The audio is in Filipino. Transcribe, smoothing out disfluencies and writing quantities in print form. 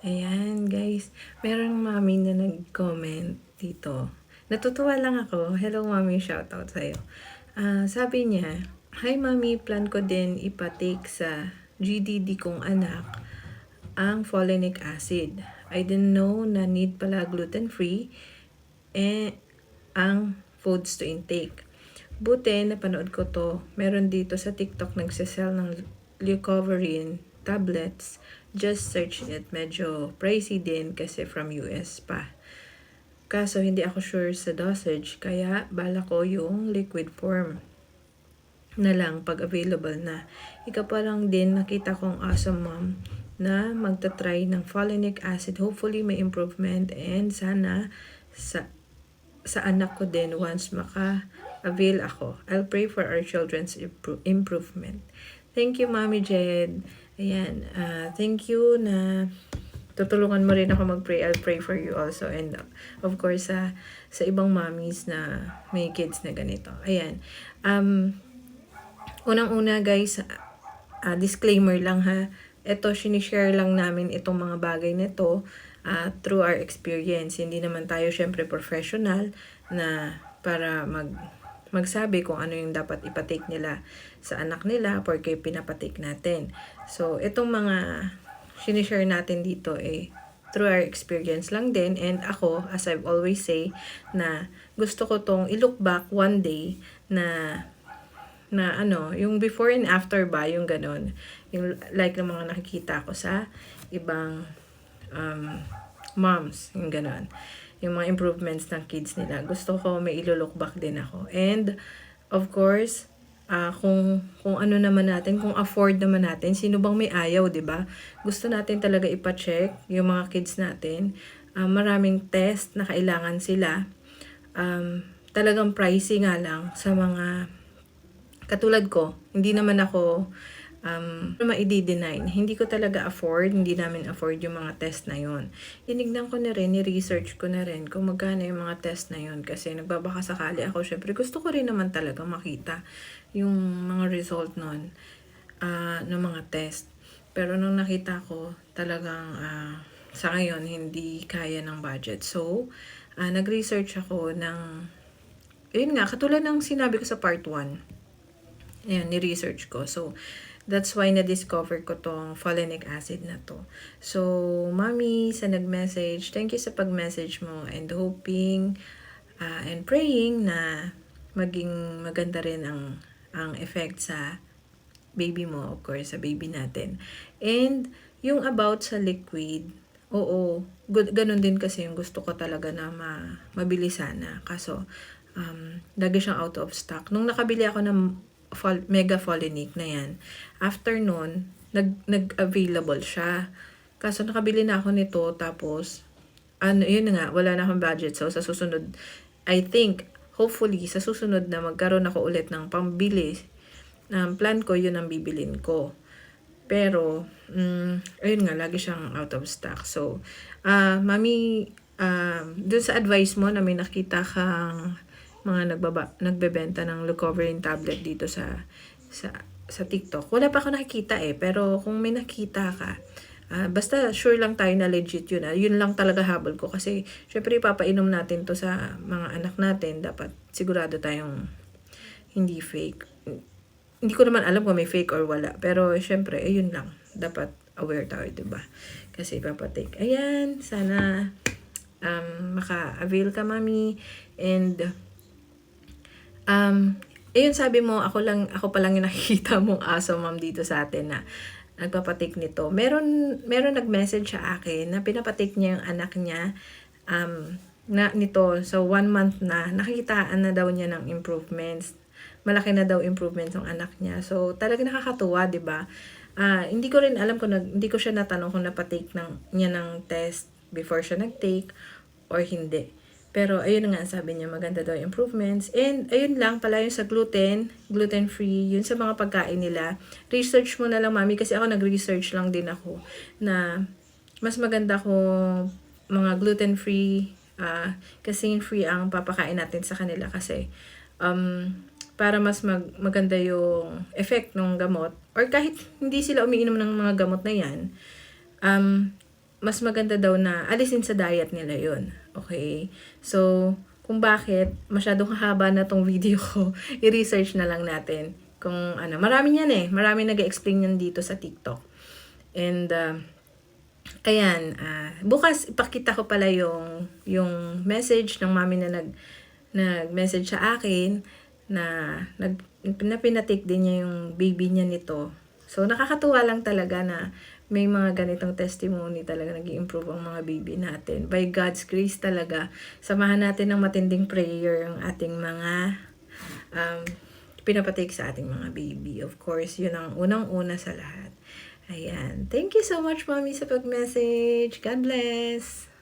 Ayan, guys. Merong mami na nag-comment dito. Natutuwa lang ako. Hello, mami. Shoutout sa'yo. Sabi niya, "Hi, mami. Plan ko din ipatake sa GDD kong anak ang folinic acid. I didn't know na need pala gluten-free ang foods to intake. Buti, napanood ko to. Meron dito sa TikTok nagsasell ng leucovorin tablets. Just search it. Medyo pricey din kasi from US pa. Kaso hindi ako sure sa dosage, kaya bala ko yung liquid form na lang pag available na. Ika pa lang din nakita kong awesome mom na magta-try ng folinic acid. Hopefully may improvement and sana sa anak ko din once maka-avail ako. I'll pray for our children's improvement." Thank you, Mami Jed. Ayan, thank you na tutulungan mo rin ako mag-pray. I'll pray for you also. And of course, sa ibang mommies na may kids na ganito. Ayan. Unang-una guys, disclaimer lang ha. Ito, sinishare lang namin itong mga bagay nito through our experience. Hindi naman tayo syempre professional na para magsabi kung ano yung dapat ipatake nila sa anak nila porque pinapatake natin. So, itong mga sinishare natin dito through our experience lang din. And ako, as I've always say, na gusto ko tong i-look back one day na yung before and after ba, yung ganun. Yung like ng mga nakikita ko sa ibang moms, yung ganun. Yung mga improvements ng kids nila. Gusto ko may ilo-look back din ako. And, of course, kung ano naman natin, kung afford naman natin, sino bang may ayaw, di ba? Gusto natin talaga ipa-check yung mga kids natin. Maraming test na kailangan sila. Talagang pricey nga lang sa mga katulad ko. Hindi naman ako ma-i-deny. Hindi ko talaga afford, hindi namin afford yung mga test na yon. Tinignan ko na rin, ni-research ko na rin kung magkano yung mga test na yon kasi nagbabaka sakali ako. Syempre, gusto ko rin naman talaga makita yung mga result nun ng mga test. Pero nung nakita ko, talagang sa ngayon, hindi kaya ng budget. So, nag-research ako ng, yun nga, katulad ng sinabi ko sa part 1. Ayan, ni-research ko. So, that's why na-discover ko tong folinic acid na to. So, mami, sa nag-message, thank you sa pag-message mo and hoping and praying na maging maganda rin ang effect sa baby mo, of course, sa baby natin. And, yung about sa liquid, oo, ganun din kasi yung gusto ko talaga na mabilis sana. Kaso, lagi siyang out of stock. Nung nakabili ako ng Mega Folinic na yan, after nun, nag-available siya. Kaso nakabili na ako nito, tapos, yun nga, wala na akong budget. So, sa susunod, I think, hopefully, sa susunod na magkaroon ako ulit ng pambili, plan ko, yun ang bibilin ko. Pero, ayun nga, lagi siyang out of stock. So, mami, dun sa advice mo na may nakita kang mga nagbebenta ng leucovorin tablet dito sa TikTok. Wala pa ako nakikita pero kung may nakita ka, basta sure lang tayo na legit yun. Yun lang talaga habol ko kasi syempre papainom natin to sa mga anak natin. Dapat sigurado tayong hindi fake. Hindi ko naman alam kung may fake or wala. Pero syempre, yun lang. Dapat aware tayo, diba? Kasi papatake. Ayan, sana maka-avail ka, mami. And ayun, sabi mo, ako pa lang yung nakikita mong awesome mom dito sa atin na nagpapatik nito. Meron nag-message sa akin na pinapatik niya yung anak niya na nito. So, 1 month na, nakikitaan na daw niya ng improvements. Malaki na daw improvements ng anak niya. So, talaga nakakatuwa, di ba? Hindi ko rin alam hindi ko siya natanong kung napatake niya ng test before siya nag-take or hindi. Pero ayun nga, sabi niya maganda daw improvements. And ayun lang pala yung sa gluten-free, yun sa mga pagkain nila. Research mo na lang, mami, kasi ako nag-research lang din ako na mas maganda ko mga gluten-free, casein-free ang papakain natin sa kanila kasi para mas maganda yung effect ng gamot or kahit hindi sila umiinom ng mga gamot na yan, mas maganda daw na alisin sa diet nila yun. Okay? So, kung bakit masyadong hahaba na tong video ko, i-research na lang natin kung ano. Marami yan eh. Marami nag-explain yan dito sa TikTok. And, ayan, bukas ipakita ko pala yung message ng mami na nag-message sa akin na pinatake din niya yung baby niya nito. So, nakakatuwa lang talaga na may mga ganitong testimony talaga nag-i-improve ang mga baby natin. By God's grace talaga, samahan natin ng matinding prayer ang ating mga pinapatake sa ating mga baby. Of course, yun ang unang-una sa lahat. Ayan. Thank you so much, Mommy, sa pag-message. God bless!